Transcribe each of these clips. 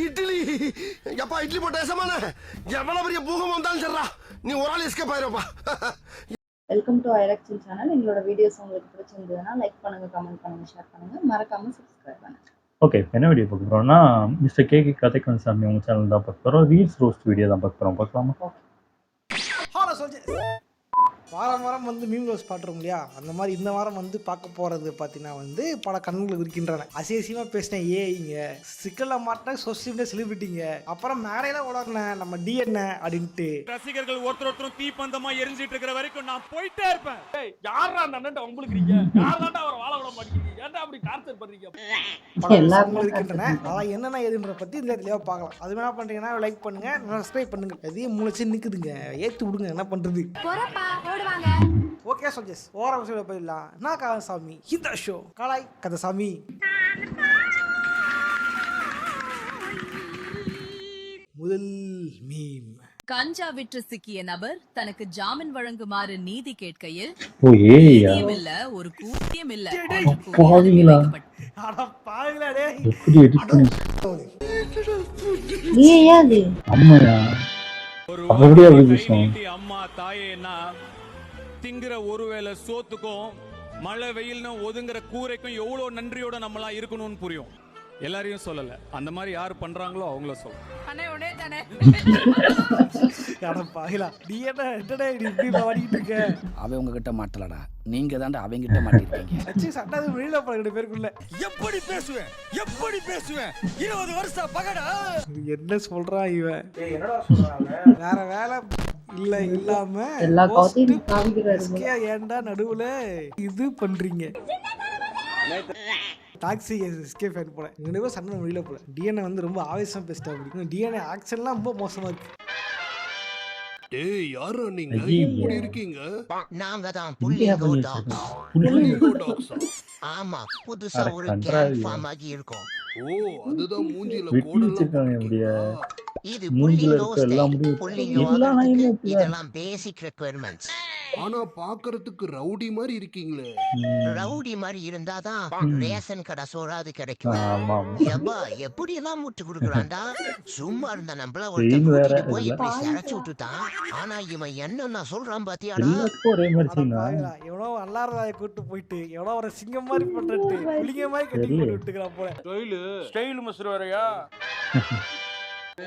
இட்லி எப்பா இட்லி போட்ட ஏசமான எவ்வளவு பெரிய பூகம் வந்தாலும் சரிடா நீ ஒரு ஆள் எஸ்கேப் ஆயிருப்பா. வெல்கம் டு ஐரக்ஷன் சேனல். எங்களோட வீடியோஸ் உங்களுக்கு பிடிச்சிருந்ததுன்னா லைக் பண்ணுங்க, கமெண்ட் பண்ணுங்க, ஷேர் பண்ணுங்க, மறக்காம சப்ஸ்கிரைப் பண்ணுங்க. ஓகே, என்ன வீடியோ பார்க்க போகிறோம்னா மிஸ்டர் கேகே கதைக்கன் சாமி உங்கள் சேனல் தான் பார்க்க போகிறோம். ரீல்ஸ் ரோஸ்ட் வீடியோ தான் பார்க்க போகிறோம். பார்க்கலாமா? வாரம் வாரம் வந்து மீம் ரோஸ் பாட்டுறோம் இல்லையா, அந்த மாதிரி இந்த வாரம் வந்து பார்க்க போகிறது பார்த்தீங்கன்னா வந்து பல கண்கள் இருக்கின்றன. அசியசியமாக பேசினேன் ஏங்க, சிக்கலில் மாட்டின சோசியல் செலிபிரிட்டிங்க, அப்புறம் மேடையில உடனே நம்ம டிஎன்ஏ அப்படின்ட்டு ரசிகர்கள் ஒருத்தரும் தீப்பந்தமா எரிஞ்சிட்டு இருக்கிற வரைக்கும் நான் போயிட்டே இருப்பேன். யாரா அந்த அண்ணன் உங்களுக்கு யாராண்டா அவரை வாழ விட மாட்டேங்குது, ஏன்டா அப்படி டார்ச்சர் பண்றீங்க? எல்லாரும் இருக்கின்றன. அதான் என்னென்ன ஏதுன்ற பற்றி இந்த தெளிவாக பார்க்கலாம். அது என்ன பண்ணுறீங்கன்னா லைக் பண்ணுங்க, சப்ஸ்கிரைப் பண்ணுங்க. எதையும் முளைச்சு நிற்குதுங்க, ஏற்றி விடுங்க, என்ன பண்ணுறது. ஓகே சஜஸ் ஓரம் சொல்ல போயிடலாம். நான் கதசாமி, இந்த ஷோ கலாய் கதசாமி. முதல் மீம். கஞ்சா விற்று சிக்கிய நபர் தனக்கு ஜாமீன் வழங்குமாறு நீதி கேட்கையில் இல்ல ஒரு கூட்டியம் இல்ல அம்மா தாயேன்னா திங்கிற ஒருவேளை சோத்துக்கும் மழை வெயில்னு ஒதுங்குற கூரைக்கும் எவ்வளவு நன்றியோட நம்மளா இருக்கணும்னு புரியும். எல்லாரையும் சொல்லல, அந்த மாதிரி யாரு பண்றாங்களோ அவங்கள சொல்ல. அவன் உங்ககிட்ட மாட்டலடா, நீங்க தாண்டா அவங்க கிட்ட மாட்டிருக்கீங்க. சட்டாது வெளியில போற 2 பேருக்குள்ள எப்படி பேசுவேன் 20 வருஷம் பகடா. என்ன சொல்றான் இவன்? வேற வேலை இல்ல இல்லாம எல்லா கவுத்தையும் காமிக்கிறாரு. ஏன்டா நடுவுல இது பண்றீங்க? டாக்ஸி எஸ்கே ஃபேன் போல ரெண்டு சண்டை வெளியில போல. டிஎன்ஏ வந்து ரொம்ப ஆவேசமா பேசிட்டா. பிடிக்கும் டிஎன்ஏ ஆக்ஷன்லாம் ரொம்ப மோசமா இருக்கு. டேய் யாரா நீங்க இப்படி இருக்கீங்க? நாங்க தான் புள்ளிங்கோ டாக்ஸ். ஆமா, புதுசா ஒரு கேங் ஃபார்ம் ஆகி இருக்கோம். ஓ, அதுதான் மூஞ்சில கோடலாம். இது புள்ளிங்கோ இதெல்லாம் பேசிக் ரெக்வயர்மெண்ட்ஸ். ஆனா பாக்குறதுக்கு ரவுடி மாதிரி இருக்கீங்களே. ரவுடி மாதிரி இருந்தாதான் ரேஷன் கடை சோறாது கிடைக்கும். எப்பா எப்படி எல்லாம் முட்டு கொடுக்குறான்டா. சும்மா இருந்த நம்மள ஒருத்தர் போய் இப்படி சரைச்சு விட்டுட்டான். ஆனா இவன் என்ன சொல்றான் பாத்தியாடா. எவ்வளோ அல்லாரதாய கூட்டு போயிட்டு எவ்வளோ ஒரு சிங்கம் மாதிரி பண்றது புளிங்க மாதிரி கட்டி போட்டு விட்டுக்கிறான் போல. ஸ்டைல் மிஸ்டர் வரையா.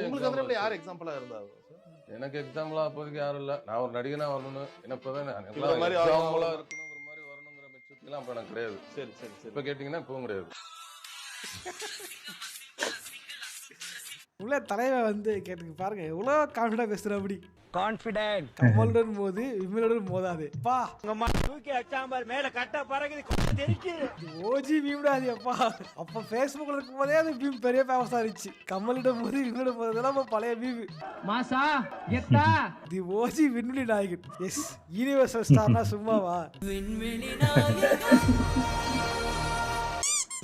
உங்களுக்கு அதுல யார் எக்ஸாம்பிளா இருந்தாரு? எனக்கு எக்ஸாம்பிளா அப்போதைக்கு யாரும் இல்ல. நான் ஒரு நடிகனா வரணும்னு என்னப்பதான் இருக்கணும், ஒரு மாதிரி வரணுங்கிற மெச்சூரிட்டிலாம் அப்ப எனக்கு கிடையாது. சரி சரி சரி. இப்ப கேட்டீங்கன்னா இப்பவும் கிடையாது. உள்ள தலைவன் வந்து கேட்டுக்கு பாருங்க எவ்வளவு கான்ஃபிடன்ட் பேசுற. அப்படி கான்ஃபிடன்ட் கமலுடன் போது விமலுடன் மோதாது. பா உங்க தூக்கி அச்சாம்பார் மேல கட்ட பறகுது ஓஜி மீம்டாது. அப்பா அப்ப ஃபேஸ்புக்ல இருக்கும் போதே அது மீம் பெரிய ஃபேமஸா இருந்துச்சு. கமலிடம் போது விமலிடம் போதெல்லாம் பழைய மீம் மாசா எத்தா தி ஓஜி விண்வெளி நாயகன். எஸ், யூனிவர்சல் ஸ்டார்னா சும்மாவா? விண்வெளி நாயகன்.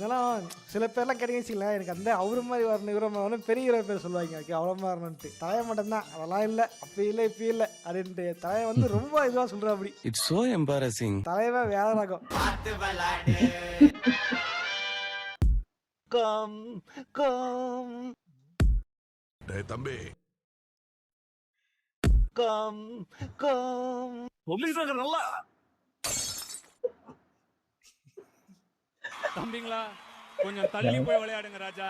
இதெல்லாம் சில பேர்லாம் கேட்டீங்கன்னு எனக்கு அந்த அவரு மாதிரி வரணும் இவர மாதிரி வரணும் பெரிய ஹீரோ பேர் சொல்லுவாங்க. அவ்வளோ மாதிரி வரணுன்ட்டு தலையை மட்டும்தான் அதெல்லாம் இல்லை அப்போ இல்லை இப்போ இல்லை அப்படின்ட்டு தலையை வந்து ரொம்ப இதுவாக சொல்கிறா. அப்படி இட்ஸ் சோ எம்பாரசிங். தலைவா வேற ரகம். தம்பி நல்லா தம்பிங்களா கொஞ்சம் தள்ளி போய் விளையாடுங்க ராஜா.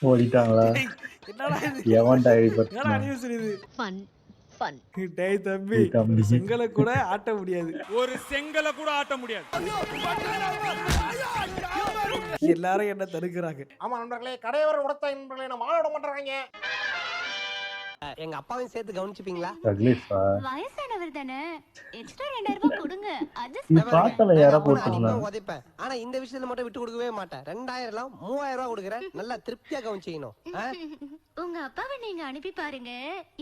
ஓடிட்டாங்களா? என்னடா இது? எவன்டா இது? என்னடா நியூஸ் இது? Fun fun. டேய் தம்பி செங்கலை கூட ஆட்ட முடியாது. ஒரு செங்கலை கூட ஆட்ட முடியாது. எல்லாரும் என்ன தடுக்கிறாங்க. ஆமா நண்பர்களே, கடையோர உடத்த நண்பர்களே நான் வாழ விட மாட்டேறாங்க. எங்க அப்பாவையும் சேர்த்து கவனிச்சுப்பீங்களா? வயசானவர் தானே, எக்ஸ்ட்ரா 2000 ரூபாய் கொடுங்க. நீ பாத்தல யாரா போட்டுறலாம். உதைப்பேன், ஆனா இந்த விஷயத்துல மட்டும் விட்டு கொடுக்கவே மாட்டேன். 2000 இல்ல 3000 ரூபாய் கொடுக்குறேன். நல்லா திருப்தியா கவனிச்சீங்கணும். உங்க அப்பாவை நீங்க அனுப்பி பாருங்க,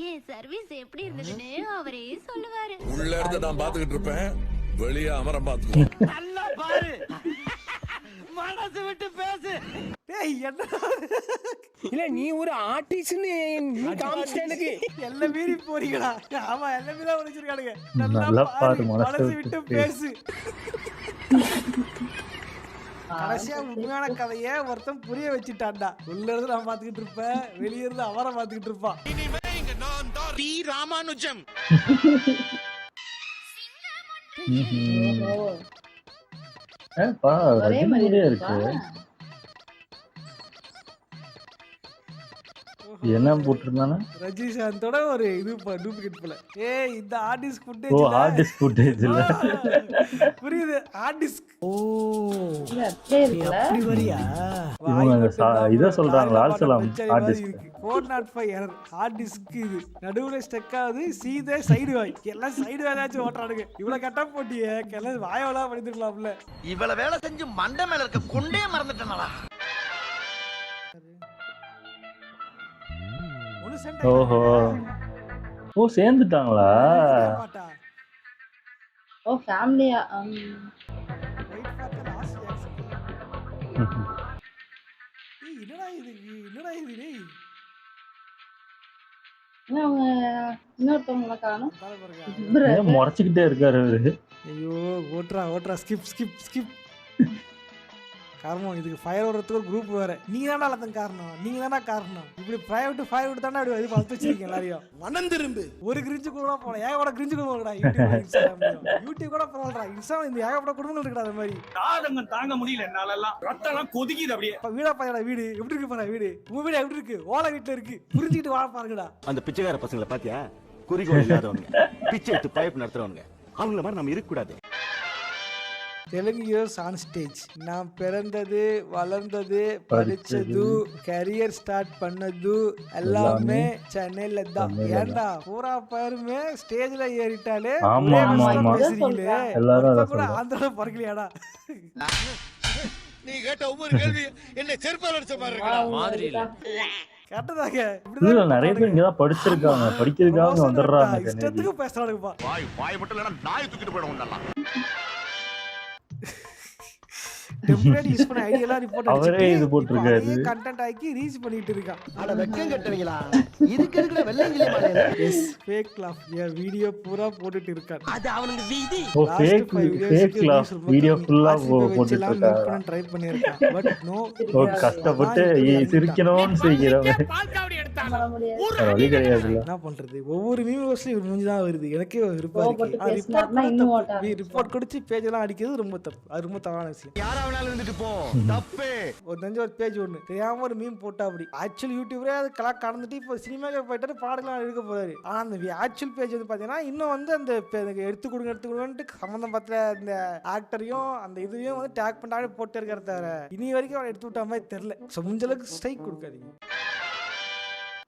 என் சர்வீஸ் எப்படி இருந்ததுன்னு அவரே சொல்லுவாரு. உள்ள இருந்து நான் பாத்துக்கிட்டு இருப்பேன், வெளியே அமரம் பாத்துக்கோ. நல்லா பாரு, மனசு விட்டு பேசு. டேய் என்ன இல்ல நீ ஒரு ஆர்டிஸ்ட்னு நீ காமிச்சேனுக்கு எல்லாம் மீறி போறீங்களா? ஆமா எல்லாம் மீறி வச்சிருக்கானுங்க. நல்லா பாரு, மனசு விட்டு பேசு. கடைசியா உண்மையான கதைய ஒருத்தன் புரிய வச்சுட்டான்டா. உள்ள இருந்து நான் பாத்துக்கிட்டு இருப்பேன், வெளிய இருந்து அவரை பாத்துக்கிட்டு இருப்பான். ராமானுஜம் ஒரே மாதிரி இருக்கா? என்ன போட்டிருந்தானே ரஜினிகாந்தோட ஒரு இது டூப்ளிகேட் போல. ஏய் இந்த ஹார்ட் டிஸ்க் ஓ ஹார்ட் டிஸ்க் ஃபுட்டேஜ் இல்ல புரியுது. ஹார்ட் டிஸ்க் இல்ல அப்படியே இருக்குல்ல. அப்படி வரியா? இத சொல்றாங்க ஆல்சலாம் hard disk 405 error hard disk. இது நடுவுல ஸ்டக் ஆகுது, சீதே சைடு வாய் எல்லாம் சைடு வாயாச்சும் ஓட்டறானுங்க. இவ்வளவு கட்ட போட்டியே கெல்ல வாயவளா பண்ணிருக்கலாம்ல. இவ்வளவு வேலை செஞ்சு மண்டை மேல இருக்க கொண்டே மறந்துட்டேனடா. ஓஹோ ஓ சேர்ந்துட்டாங்களா? ஓ ஃபேமிலியா? என்னடா இது டேய்? அவங்க இன்னொருத்தவங்கள காணோம். முறைச்சுக்கிட்டே இருக்காரு அவரு. ஐயோ ஓட்ரா ஸ்கிப் காரணம் இதுக்கு ஃபயர் வர்றதுக்கு ஒரு குரூப் வேற. நீங்க தான்டா எல்லாத்துக்கும் காரணம், நீங்க தான்டா காரணம். இப்படி ஃபயர் தானே அப்படி இது பார்த்து வச்சிருக்கீங்க எல்லாரையும். மனம் திரும்பு ஒரு கிரிஞ்சு கூட போல ஏகப்பட கிரிஞ்சு கூட போகடா. யூடியூப் கூட பரவாயில்லடா, இன்ஸ்டாகிராம் இந்த ஏகப்பட குடும்பங்கள் இருக்குடா. அது மாதிரி தாதங்க தாங்க முடியல என்னால எல்லாம் ரத்தம் கொதிக்குது அப்படியே. வீடா பையடா வீடு எப்படி இருக்கு பாரு. வீடு உங்க வீடு எப்படி இருக்கு? ஓலை வீட்டுல இருக்கு. புரிஞ்சுக்கிட்டு வாழ பாருங்கடா. அந்த பிச்சைக்கார பசங்களை பாத்தியா? குறிக்கோள் இல்லாதவங்க, பிச்சை எடுத்து பைப் நடத்துறவங்க, அவங்கள மாதிரி நம்ம இருக்க கூடாது. Telugu heroes on stage. நான் பிறந்தது, வளர்ந்தது, படிச்சது, கரியர் ஸ்டார்ட் பண்ணது எல்லாமே சென்னையில தான். ஏன்டா பூரா பேருமே ஸ்டேஜ்ல ஏறிட்டாலே பேசுறீங்களே, கூட ஆந்திரா பறக்கலையாடா? நீ கேட்ட ஒவ்வொரு கேள்வி என்ன செருப்பால் அடிச்ச மாதிரி இருக்கா? கேட்டதாங்க. நிறைய பேர் இங்கதான் படிச்சிருக்காங்க, படிக்கிறதுக்காக வந்துடுறாங்க. இஷ்டத்துக்கு பேசுறானுங்கப்பா. வாய் மட்டும் இல்லைன்னா நாய் தூக்கிட்டு போயிடும் நல்லா. டெம்ப்ளேட் யூஸ் பண்ண ஐடியெல்லாம் ரிப்போர்ட் அவரே இது போட்டுருக்காரு. கண்டென்ட் ஆக்கி ரீச் பண்ணிட்டு இருக்கான். அட வெக்கம் கட்டவீங்களா? இதுக்கு இருக்குற வெள்ளங்கிலே மாலையில எஸ் ஃபேக் லாஃப் வீடியோ பூரா போட்டுட்டு இருக்கான். அது அவனுக்கு வீதி. ஓ ஃபேக் லாஃப் வீடியோ ஃபுல்லா போட்டுட்டு இருக்கான். ட்ரை பண்ணிருக்கான். பட் நோ ஓ கஷ்டப்பட்டு சிரிக்கணும்னு சிரிக்கிறவங்க பால்காவடி எடுத்தாங்க. வழி கிடையாது. என்ன பண்றது? ஒவ்வொரு மீம்ஸ்லயும் ஒரு மூஞ்சி தான் வருது. எனக்கே விருப்பம் ரிப்போர்ட் கொடுத்து பேஜ் எல்லாம் அடிக்கிறது ரொம்ப தப்பு. அது ரொம்ப தவறான விஷயம். யாராவது இருந்துட்டு போ தப்பு. ஒரு நெஞ்ச ஒரு பேஜ் ஒண்ணு தெரியாம ஒரு மீம் போட்டா அப்படி ஆக்சுவல் யூடியூபரே அது கலா கடந்துட்டு இப்போ சினிமாக்கு போயிட்டு பாடலாம் எடுக்க போறாரு. ஆனா அந்த ஆக்சுவல் பேஜ் வந்து பாத்தீங்கன்னா இன்னும் வந்து அந்த எடுத்து கொடுங்கன்ட்டு சம்பந்தம் பத்திர அந்த ஆக்டரையும் அந்த இதையும் வந்து டேக் பண்ணாலே போட்டு இருக்கிறத தவிர இனி வரைக்கும் அவன் எடுத்து விட்ட மாதிரி தெரியல. ஸோ முடிஞ்சளவுக்கு ஸ்ட்ரைக் கொடுக்காதீங்க.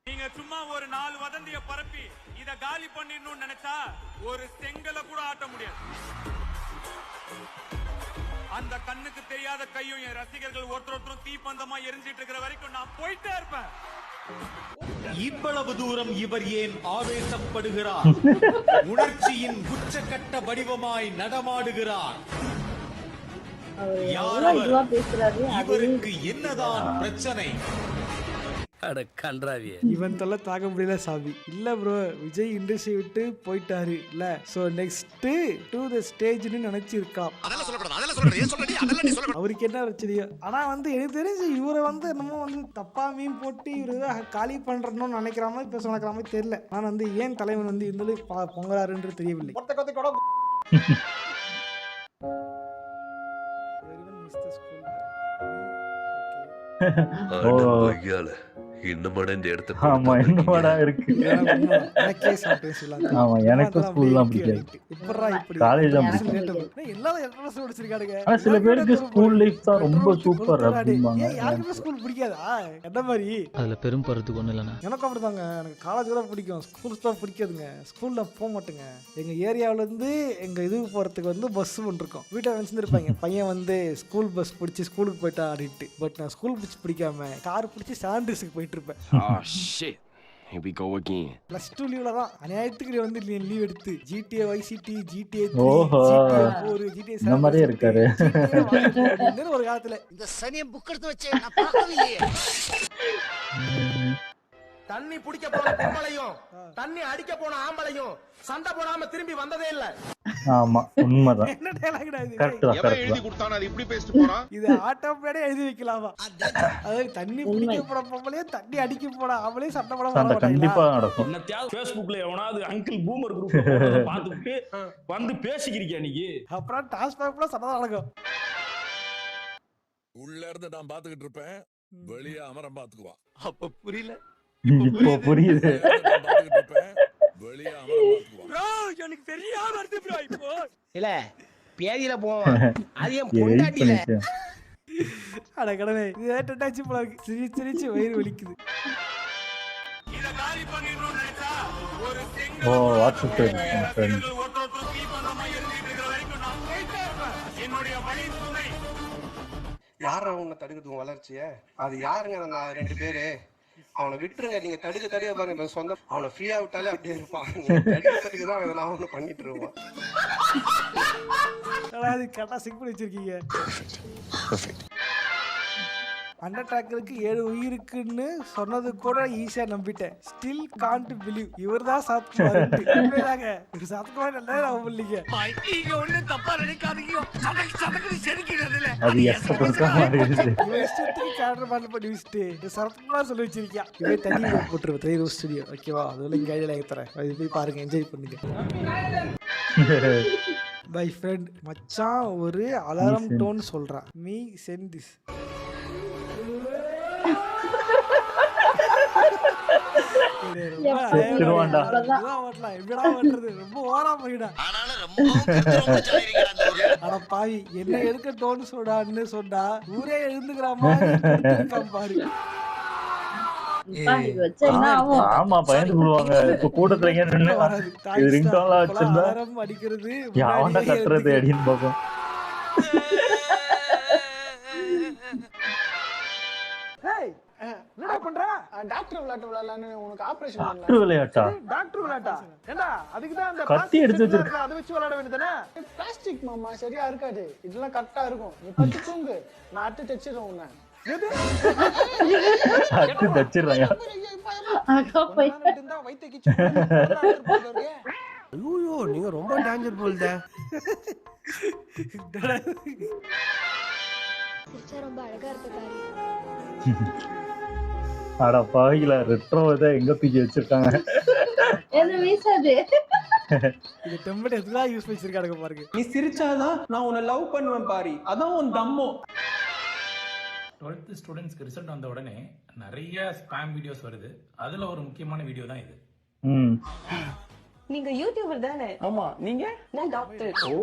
நீங்க சும்மா ஒரு 4 வதந்திய பரப்பி இத காலி பண்ணிடணும்னு நினைச்சா ஒரு செங்கலை கூட ஆட்ட முடியாது. அந்த கண்ணுக்கு தெரியாத கையும் என் ரசிகர்கள் ஒருத்தரும் தீப்பந்தமா எரிஞ்சிட்டு இருக்கிற வரைக்கும் நான் போயிட்டே இருப்பேன். இவ்வளவு தூரம் இவர் ஏன் ஆவேசப்படுகிறார்? உணர்ச்சியின் உச்சக்கட்ட வடிவமாய் நடமாடுகிறார். இவருக்கு என்னதான் பிரச்சனை? இவன் தொல்லை தாக்க முடியல சாமி. இல்ல ப்ரோ, விஜய் இண்டஸ்ட்ரி விட்டு போயிட்டாரு இல்ல, சோ நெக்ஸ்ட் டு தி ஸ்டேஜ்னு நினைச்சிருக்கான். அவருக்கு என்ன பிரச்சனையோ. ஆனா வந்து எனக்கு தெரிஞ்சு இவரை வந்து என்னமோ வந்து தப்பா மீன் போட்டு இவரு காலி பண்றணும்னு நினைக்கிற மாதிரி பேச நினைக்கிற மாதிரி தெரியல. நான் வந்து ஏன் தலைவன் வந்து இருந்தாலும் பொங்கலாருன்றது தெரியவில்லை. இன்னும் இந்த இடத்துக்கு ஆமா என்னடா இருக்கு. ஆமா எனக்கு ஸ்கூல்லாம் பிடிக்காது. காலேஜ் தான் பிடிக்கும். ஆனா சில பேருக்கு ஸ்கூல் லைஃப் தான் ரொம்ப சூப்பர் அப்படிம்பாங்க. யாருக்குமே ஸ்கூல் பிடிக்காதா? என்ன மாதிரி அதுல பெரும் பருத்துக்கு ஒண்ணு இல்லைண்ணா. எனக்கு அப்படிதாங்க. எனக்கு காலேஜ் தான் பிடிக்கும், ஸ்கூல் தான் பிடிக்காதுங்க. ஸ்கூல்ல போக மாட்டேங்க. எங்க ஏரியாவில இருந்து எங்க இதுக்கு போறதுக்கு வந்து பஸ் ஒன்று இருக்கும். வீட்டை நினைச்சிருப்பாங்க பையன் வந்து ஸ்கூல் பஸ் பிடிச்சி ஸ்கூலுக்கு போயிட்டா அப்படின்ட்டு. பட் நான் ஸ்கூல் பிடிக்காம கார் பிடிச்சி சாண்ட்ரிஸுக்கு போயிட்டு இருப்பேன். Shit. Here we go again. +2 லீவ்ல தான் அநியாயத்துக்கு வந்து லீவ் எடுத்து GTA Vice City, GTA 3, ஓஹோ GTA 4, GTA 7 இந்த மாதிரியே இருக்காரு. ஒரு காலத்துல இந்த சனியை புக் எடுத்து வச்சே நான் பார்க்கலையே. தண்ணி பிடிக்க போன பொம்பளையும் தண்ணி அடிக்க போன ஆம்பளையும் சண்டை போடாம திரும்பி வந்ததே இல்ல. ஆமா உண்மைதான். என்ன டயலாக்டா இது? கரெக்ட் தான், எவன் கரெக்ட் எழுதி தான். கொடுத்தானே அது இப்படி பேசிட்டு போறான். இது ஆட்டோமேட்டிக்கா எழுதி வைக்கலாமா? அதாவது தண்ணி பிடிக்க போற பொம்பளையே தண்ணி அடிக்க போற அவளே சண்டை போட சண்டை மாட்டாங்களா? கண்டிப்பா நடக்கும். என்னத்தையாவது Facebookல எவனாவது அங்கிள் பூமர் குரூப் பார்த்துட்டு வந்து பேசிக்கிறீங்க நீங்க. அப்புறம் டாஸ் பேப்பர்ல சண்டை நடக்கும். உள்ள இருந்து நான் பாத்துக்கிட்டு இருப்பேன், வெளியே அமரம் பாத்துக்குவான். அப்ப புரியல. இப்போ புரியுது. பாத்துக்கிட்டு இருப்பேன், வெளியே அமரம் பாத்துக்குவான். ப்ரோ எனக்கு தெரியாம வருது ப்ரோ இப்போ. இல்ல பேதியில போவான். அது என் எயிட் பொண்டாட்டில. பண்ணிட்டேன். அட கடவே இது டட்டாச்சு போல இருக்கு. சிரிச்சு வயிறு வலிக்குது. இத காலி பண்ணிரணும் நினைச்சா ஒரு ஓ வாட்ஸ்அப் ஃப்ரெண்ட். யார உன்னை தடுக்குது வளர்ச்சிய? அது யாருங்க நான் 2 பேரு. அவனை விட்டுருங்க, நீங்க தடுக்க பாருங்க. சொந்த அவனை ஃப்ரீயா விட்டாலே அப்படியே இருப்பான். தடுக்கிறதுக்கு தான் அதெல்லாம் ஒண்ணு பண்ணிட்டு இருப்பான். அது கரெக்டா சிக் பண்ணி வச்சிருக்கீங்க. அண்டர்டேக்கருக்கு 7 உயிருக்குன்னு சொன்னது கூட ஈஸியா நம்பிட்டேன். ஸ்டில் காண்ட் பிலீவ் இவர்தான் சத்குமார். உண்மைதாங்க, இது சத்குமார் நல்லா நம்பலீங்க. நீங்க ஒண்ணு தப்பா நினைக்காதீங்க. சதக்கு செரிக்கிறதுல அது எஸ்பெக்டா மாறிடுச்சு. இவன் இஷ்டத்துக்கு கேரக்டர் பண்ணி வச்சுட்டு இந்த சரத்குமார் சொல்லி வச்சிருக்கியா. இவன் தனி போட்டுருவோம் 3 ரோஸ் ஸ்டுடியோ. ஓகேவா? அதுல இங்க ஐடியா தரேன். அது போய் பாருங்க, என்ஜாய் பண்ணுங்க. பை ஃப்ரெண்ட் மச்சான் ஒரு அலாரம் டோன் சொல்றான். Me sent this. ரொம்ப ஓரா போயிடா. ஆனா பாவி என்ன எதுக்க டோன் சொல்றான்னு சொன்னா ஊரே எழுந்துக்கிற மாதிரி பாரு. ஆமா பயந்து போடுவாங்க. இப்ப கூட்டத்துல எங்க நின்னு ரிங்டோன்ல வச்சிருந்தா அடிக்கிறது யாவண்டா கத்துறது அடின்னு பாக்கும். என்னடா பண்ற? டாக்டர் விளையாட்டு விளையாடலான்னு உனக்கு ஆபரேஷன் பண்ணல. டாக்டர் விளையாட்டா? டாக்டர் விளையாட்டா? ஏண்டா அதுக்கு தான் அந்த கத்தி எடுத்து வச்சிருக்க. அதை வச்சு விளையாட வேண்டியதானே? பிளாஸ்டிக் மாமா சரியா இருக்காது. இதெல்லாம் கரெக்டா இருக்கும். நீ பத்தி தூங்கு, நான் அட்டு தச்சிடுறேன் உன்னை. எது அட்டு தச்சிடுறாங்க. வைத்த கிச்சு. ஐயோ நீங்க ரொம்ப டேஞ்சர் போல்தே. ரொம்ப அழகா இருக்கு பாரு. அட பாவில ரெட்ரோ இதை எங்க தூக்கி வச்சிருக்காங்க. என்ன வீசாது? இது டெம்ப்ளேட் எதுதான் யூஸ் பண்ணிருக்காங்க பாருங்க. நீ சிரிச்சாதான் நான் உன்னை லவ் பண்ணுவேன் பாரி. அதான் உன் தம்மோ. 12th ஸ்டூடெண்ட்ஸ்க்கு ரிசல்ட் வந்த உடனே நிறைய ஸ்பாம் வீடியோஸ் வருது. அதுல ஒரு முக்கியமான வீடியோ தான் இது. நீங்க யூடியூபர் தானே? ஆமா. நீங்க? நான் டாக்டர். ஓ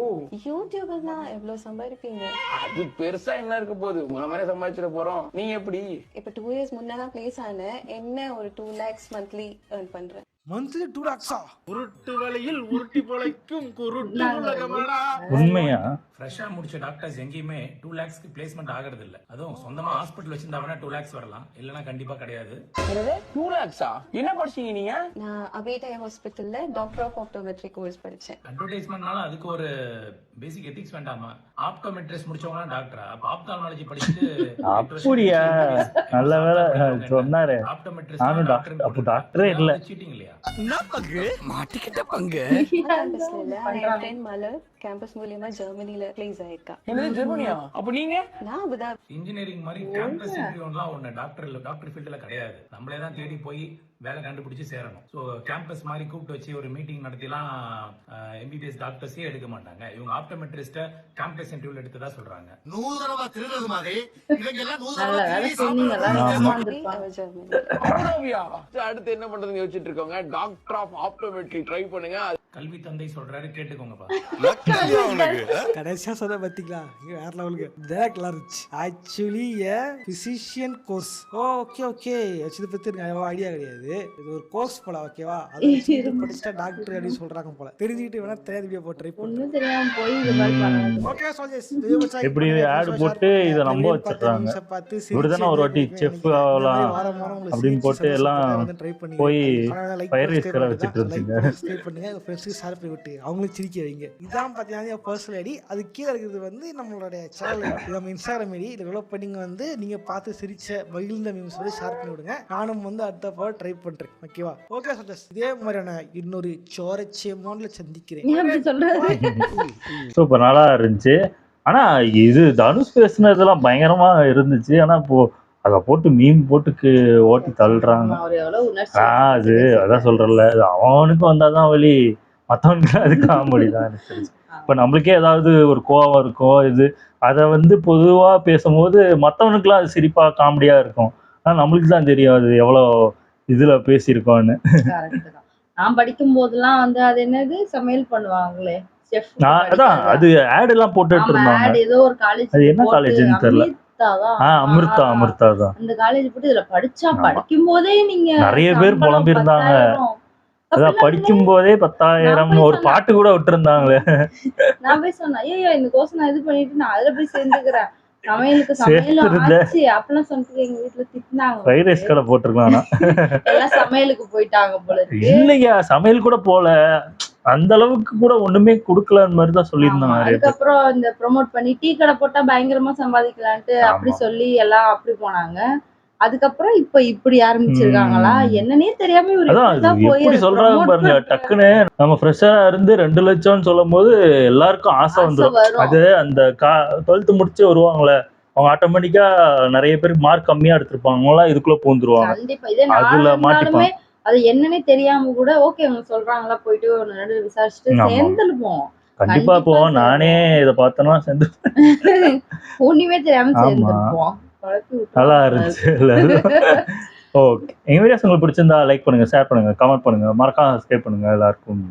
யூடியூபர்னா எவ்வளவு சம்பாதிப்பீங்க? அது பெருசா என்ன இருக்க போகுது, உங்களை மாதிரி சம்பாதிச்சிட போறோம். நீங்க எப்படி? இப்ப 2 இயர்ஸ் முன்னதான் பிளேஸ் ஆனேன். என்ன ஒரு 2 lakhs மந்த்லி earn பண்றேன். Monthly 2 lakhs? உருட்டு வலையில் உருட்டி பொழைக்கும் குருட்டு உலகமடா. உண்மையா? ஃப்ரெஷ்ஷா முடிச்ச டாக்டர்ஸ் எங்கேயுமே 2 lakhsக்கு பிளேஸ்மெண்ட் ஆகிறது இல்ல. அதுவும் சொந்தமா ஹாஸ்பிட்டல் வச்சிருந்தாங்கன்னா 2 lakhs வரலாம், இல்லனா கண்டிப்பா கிடையாது. 2 lakhs? என்ன படிச்சீங்க நீங்க? நான் அபேட்டா ஹாஸ்பிட்டல்ல டாக்டர் ஆஃப் ஆப்டோமெட்ரி கோர்ஸ் படிச்சேன். அட்வர்டைஸ்மென்ட்னால அதுக்கு ஒரு பேசிக் எதிக்ஸ் வேண்டாமா? ஆப்டோமெட்ரிஸ்ட் முடிச்சவங்க டாக்டரா? அப்ப ஆப்தால்மாலஜி படிச்சிட்டு அப்படியா? நல்ல வேளை சொன்னாரே. ஆப்டோமெட்ரிஸ்ட் நானும் டாக்டர். அப்ப டாக்டரே இல்ல. சீட்டிங் இல்லையா? நான் பங்கு மாட்டிக்கிட்ட பங்கு. கேம்பஸ்ல இல்ல. என் ஃப்ரெண்ட் மலர் கேம்பஸ் மூலமா ஜெர்மனில பிளேஸ் ஆயிருக்கா. என்ன ஜெர்மனியா? அப்ப நீங்க? நான் அபுதாபி. இன்ஜினியரிங் மாதிரி கேம்பஸ் இன்டர்வியூலாம் ஒண்ணு டாக்டர் ஃபீல்ட்ல கிடையாது. நம்மளே தான் தேடி போய் வேலை கண்டுபிடிச்சு சேரணும். ஸோ கேம்பஸ் மாதிரி கூப்பிட்டு வச்சு ஒரு மீட்டிங் நடத்திலாம் எம்பிபிஎஸ் டாக்டர்ஸே எடுக்க மாட்டாங்க. இவங்க ஆப்டோமெட்ரிஸ்ட கேம்பஸ் இன்டர்வியூல எடுத்ததா சொல்றாங்க. நூதனமா திருடுறது மாதிரி இவங்க எல்லாம் அபுதாபியா? அடுத்து என்ன பண்றதுன்னு யோசிச்சுட்டு இருக்கோங்க. டாக்டர் ஆஃப் ஆப்டோமெட்ரி ட்ரை பண்ணுங்க. கல்வி தந்தை சொல்றாரு, கேட்டுக்கோங்கப்பா. கடைசியா சொல்ல பாத்தீங்களா? வேற லெவலுக்கு டேரக்ட் லார்ஜ் ஆக்சுவலி எ பிசிஷியன் கோர்ஸ். ஓகே ஓகே, இத பத்தி எனக்கு ஐடியா கிடையாது. இது ஒரு கோர்ஸ் போல. ஓகேவா? அது படிச்சா டாக்டர் அப்படி சொல்றாங்க போல. தெரிஞ்சிட்டு வேணா தெரியாத வீடியோ போட்டு ட்ரை பண்ணு. தெரியாம போய் இது மாதிரி பண்ணாங்க. ஓகே சோல்ஜர்ஸ், எப்படி ஆட் போட்டு இத நம்ப வச்சிட்டாங்க. இவர்தான ஒரு வாட்டி செஃப் ஆவலாம் அப்படினு போட்டு எல்லாம் போய் ஃபயர் ரேஸ்ல வச்சிட்டு இருந்தீங்க. சப்ஸ்கிரைப் பண்ணுங்க, உங்க ஃப்ரெண்ட்ஸ்க்கு ஷேர் பண்ணி விட்டு அவங்களுக்கு சிரிக்க வைங்க. இதான் பாத்தீங்கன்னா பர்சனல் ஐடி. அது கீழ இருக்குது வந்து நம்மளோட சேனல். நம்ம இன்ஸ்டாகிராம் ஐடி. இத டெவலப் பண்ணி வந்து நீங்க பார்த்து சிரிச்ச மகிழ்ந்த மீம்ஸ் வந்து ஷேர் பண்ணி விடுங்க. நானும் வந்து அடுத்த ட்ரை ட்ரை பண்றேன். ஓகேவா? ஓகே சந்தோஷ், இதே மாதிரியான இன்னொரு சுவாரஸ்யமான சந்திக்கிறேன். ஏன் அப்படி சொல்றாரு? சூப்பர், நல்லா இருந்துச்சு. ஆனா இது தனுஷ் பேசுனதெல்லாம் பயங்கரமா இருந்துச்சு. ஆனா இப்போ அதை போட்டு மீம் போட்டுக்கு ஓட்டி தள்ளுறாங்க. அவர் எவ்வளவு உணர்ச்சி அது அதான் சொல்றேன்ல, அது அவனுக்கு வந்தாதான் வழி, மற்றவனுக்கு அது காமெடி தான் எனக்கு தெரிஞ்சு. இப்போ நம்மளுக்கே ஏதாவது ஒரு கோவம் இருக்கும், இது அதை வந்து பொதுவாக பேசும்போது மற்றவனுக்குலாம் அது சிரிப்பா காமெடியா இருக்கும். ஆனால் நம்மளுக்கு தான் தெரியும் அது எவ்வளோ இதுல பேசியிருக்கோன்னு. கரெக்ட் தான். நான் படிக்கும் போதெல்லாம் வந்து அது என்னது சமையல் பண்ணுவாங்களே செஃப், அதான் அது ஆட் எல்லாம் போட்டுட்டு இருந்தாங்க. ஏதோ ஒரு காலேஜ், அது என்ன காலேஜ்னு தெரியல. அமிர்தா தான் அந்த காலேஜ் போட்டு இதுல படிக்கும் போதே நீங்க நிறைய பேர் புலம்பிருந்தாங்க. அதான் படிக்கும் போதே 10,000 ஒரு பாட்டு கூட விட்டுருந்தாங்களே. நான் போய் சொன்னேன், ஐயோ இந்த கோர்ஸ் நான் இது பண்ணிட்டு நான் அதுல போய் சேர்ந்துக்கிறேன், சமையலுக்கு சமையலும் ஆச்சு அப்பெல்லாம் சொல்லிட்டு எங்க வீட்டுல திட்டினாங்க. ஃப்ரைட் ரைஸ் கடை போட்டிருக்கலாம். எல்லாம் சமையலுக்கு போயிட்டாங்க போல இருக்கு. இல்லையா, சமையல் கூட போல, அந்த அளவுக்கு கூட ஒண்ணுமே குடுக்கலன்னு மாதிரி தான் சொல்லியிருந்தாங்க. அதுக்கப்புறம் இந்த ப்ரோமோட் பண்ணி டீ கடை போட்டா பயங்கரமா சம்பாதிக்கலான்ட்டு அப்படி சொல்லி எல்லாம் அப்படி போனாங்க. அதுக்கப்புறம் இப்ப இப்படி ஆரம்பிச்சிருக்காங்களா என்னன்னே தெரியாம எப்படி சொல்றாங்க பாருங்க. டக்குன்னு நம்ம ஃப்ரெஷ்ஷா இருந்து 2 லட்சம்னு சொல்லும் போது எல்லாருக்கும் ஆசை வந்துடும். அது அந்த 12th முடிச்சு வருவாங்களே, அவங்க ஆட்டோமேட்டிக்கா நிறைய பேர் மார்க் கம்மியா எடுத்திருப்பாங்க, இதுக்குள்ள பூந்துருவாங்க. அதுல மாட்டிப்பாங்க. அது என்னன்னே தெரியாம கூட ஓகே அவங்க சொல்றாங்களா போயிட்டு ஒரு நடு விசாரிச்சுட்டு சேர்ந்துருப்போம். கண்டிப்பா போவோம். நானே இதை பார்த்தோன்னா சேர்ந்து ஒண்ணுமே தெரியாம சேர்ந்துருப்போம். நல்லா இருந்துச்சு. ஓகே, எங்க வீடியோஸ் உங்களுக்கு பிடிச்சிருந்தா லைக் பண்ணுங்க, ஷேர் பண்ணுங்க, கமெண்ட் பண்ணுங்க, மறக்காம சப்ஸ்கிரைப் பண்ணுங்க. எல்லாருக்கும்